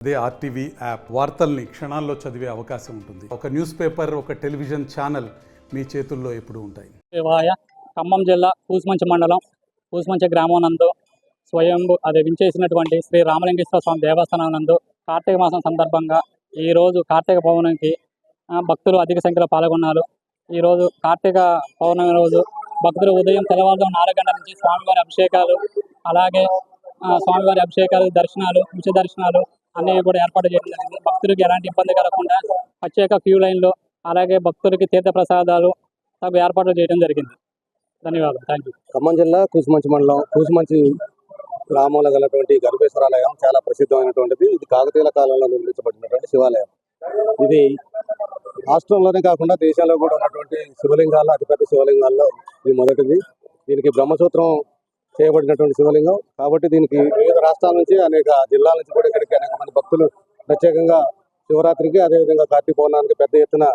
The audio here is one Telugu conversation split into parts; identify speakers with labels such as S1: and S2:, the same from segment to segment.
S1: అదే ఆర్టీవీ యాప్ వార్తల్ని క్షణాల్లో చదివే అవకాశం ఉంటుంది. ఒక న్యూస్ పేపర్, ఒక టెలివిజన్ ఛానల్ మీ చేతుల్లో ఎప్పుడూ ఉంటాయి.
S2: ఖమ్మం జిల్లా కూసుమంచి మండలం కూసుమంచి గ్రామం నందు స్వయంభూ వించేసినటువంటి శ్రీ రామలింగేశ్వర స్వామి దేవస్థానం నందు కార్తీక మాసం సందర్భంగా ఈరోజు కార్తీక పౌర్ణమికి భక్తులు అధిక సంఖ్యలో పాల్గొన్నారు. ఈరోజు కార్తీక పౌర్ణమి రోజు భక్తులు ఉదయం తెల్లవారుజాము 4 గంటల నుంచి స్వామివారి అభిషేకాలు, అలాగే స్వామివారి అభిషేకాలు, దర్శనాలు, ఉచిత దర్శనాలు అన్నీ కూడా ఏర్పాటు చేయడం జరిగింది. భక్తులకు ఎలాంటి ఇబ్బంది కలగకుండా ప్రత్యేక క్యూ లైన్లో, అలాగే భక్తులకి తీర్థప్రసాదాలు ఏర్పాట్లు చేయడం జరిగింది. ధన్యవాదాలు. Thank you.
S3: ఖమ్మం జిల్లా కూసుమంచి మండలం కూసుమంచి గ్రామంలో గలటువంటి గర్భేశ్వరాలయం చాలా ప్రసిద్ధమైనటువంటిది. ఇది కాకతీయుల కాలంలో నిర్మించబడినటువంటి శివాలయం. ఇది రాష్ట్రంలోనే కాకుండా దేశంలో కూడా ఉన్నటువంటి శివలింగాల్లో అతిపెద్ద శివలింగాల్లో ఇది మొదటిది. దీనికి బ్రహ్మసూత్రం చేయబడినటువంటి శివలింగం కాబట్టి దీనికి వివిధ రాష్ట్రాల నుంచి, అనేక జిల్లాల నుంచి కూడా ఇక్కడికి అనేక మంది భక్తులు ప్రత్యేకంగా శివరాత్రికి, అదేవిధంగా కార్తీక పౌర్ణానికి పెద్ద ఎత్తున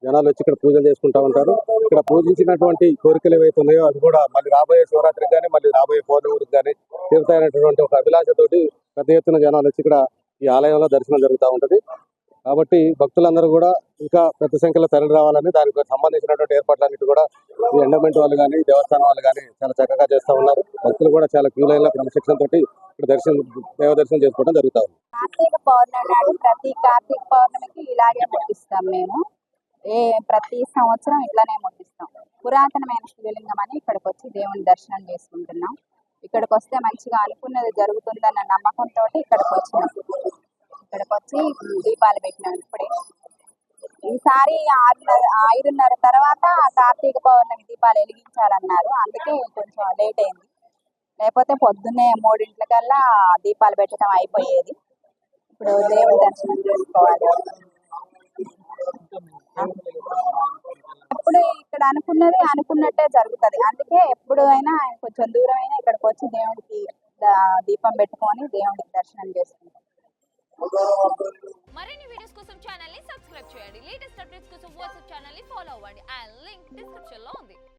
S3: జనాలు వచ్చి ఇక్కడ పూజలు చేసుకుంటూ ఉంటారు. ఇక్కడ పూజించినటువంటి కోరికలు ఏవైతే ఉన్నాయో అది కూడా మళ్ళీ రాబోయే శివరాత్రికి కానీ, మళ్ళీ రాబోయే పౌర్ణమికి కానీ తీరుతాయనేటువంటి ఒక అభిలాషతోటి పెద్ద ఎత్తున జనాలు వచ్చి ఇక్కడ ఈ ఆలయంలో దర్శనం జరుగుతూ ఉంటుంది. కాబట్టి భక్తులందరూ కూడా ఇంకా పెద్ద సంఖ్యలో తరలి రావాలని, దానికి సంబంధించినటువంటి ఏర్పాట్లన్నిటి కూడా ఈ ఎండోమెంట్ వాళ్ళు కానీ, దేవస్థానం వాళ్ళు కానీ చాలా చక్కగా చేస్తూ ఉన్నారు. భక్తులు కూడా చాలా క్యూ లైన్లో క్రమశిక్షణ తోటి ఇక్కడ దేవ దర్శనం చేసుకోవడం జరుగుతూ ఉంది.
S4: కార్తీక పౌర్ణమి నాడు ప్రతి కార్తీక పౌర్ణమికి ఇలాగే ముట్టిస్తాం. మేము ప్రతి సంవత్సరం ఇట్లానే ముట్టిస్తాం. పురాతనమైన శివలింగం అని ఇక్కడికి వచ్చి దేవుని దర్శనం చేసుకుంటున్నాం. ఇక్కడికి వస్తే మంచిగా అనుకున్నది జరుగుతుందన్న నమ్మకంతో ఇక్కడికి వచ్చినాం. ఇక్కడికి వచ్చి దీపాలు పెట్టినాం. ఇప్పుడే ఈసారి 5:30 తర్వాత కార్తీక పౌర్ణమి దీపాలు వెలిగించాలన్నారు. అందుకే కొంచెం లేట్ అయింది. లేకపోతే పొద్దున్నే 3 కల్లా దీపాలు పెట్టడం అయిపోయేది. ఇప్పుడు దేవుని దర్శనం చేసుకోవాలి. ఎప్పుడు ఇక్కడ అనుకున్నది అనుకున్నట్టే జరుగుతుంది. అందుకే ఎప్పుడు అయినా కొంచెం దూరమైనా ఇక్కడికి వచ్చి దేవుడికి దీపం పెట్టుకొని దేవుడికి దర్శనం చేసుకుంటాం.
S5: మరిన్ని వీడియోస్ కోసం ఛానల్ ని సబ్స్క్రైబ్ చేయండి. లేటెస్ట్ అప్డేట్స్ కోసం వాట్సాప్ ఛానల్ ని ఫాలో అవ్వండి. ఆ లింక్ డిస్క్రిప్షన్ లో ఉంది.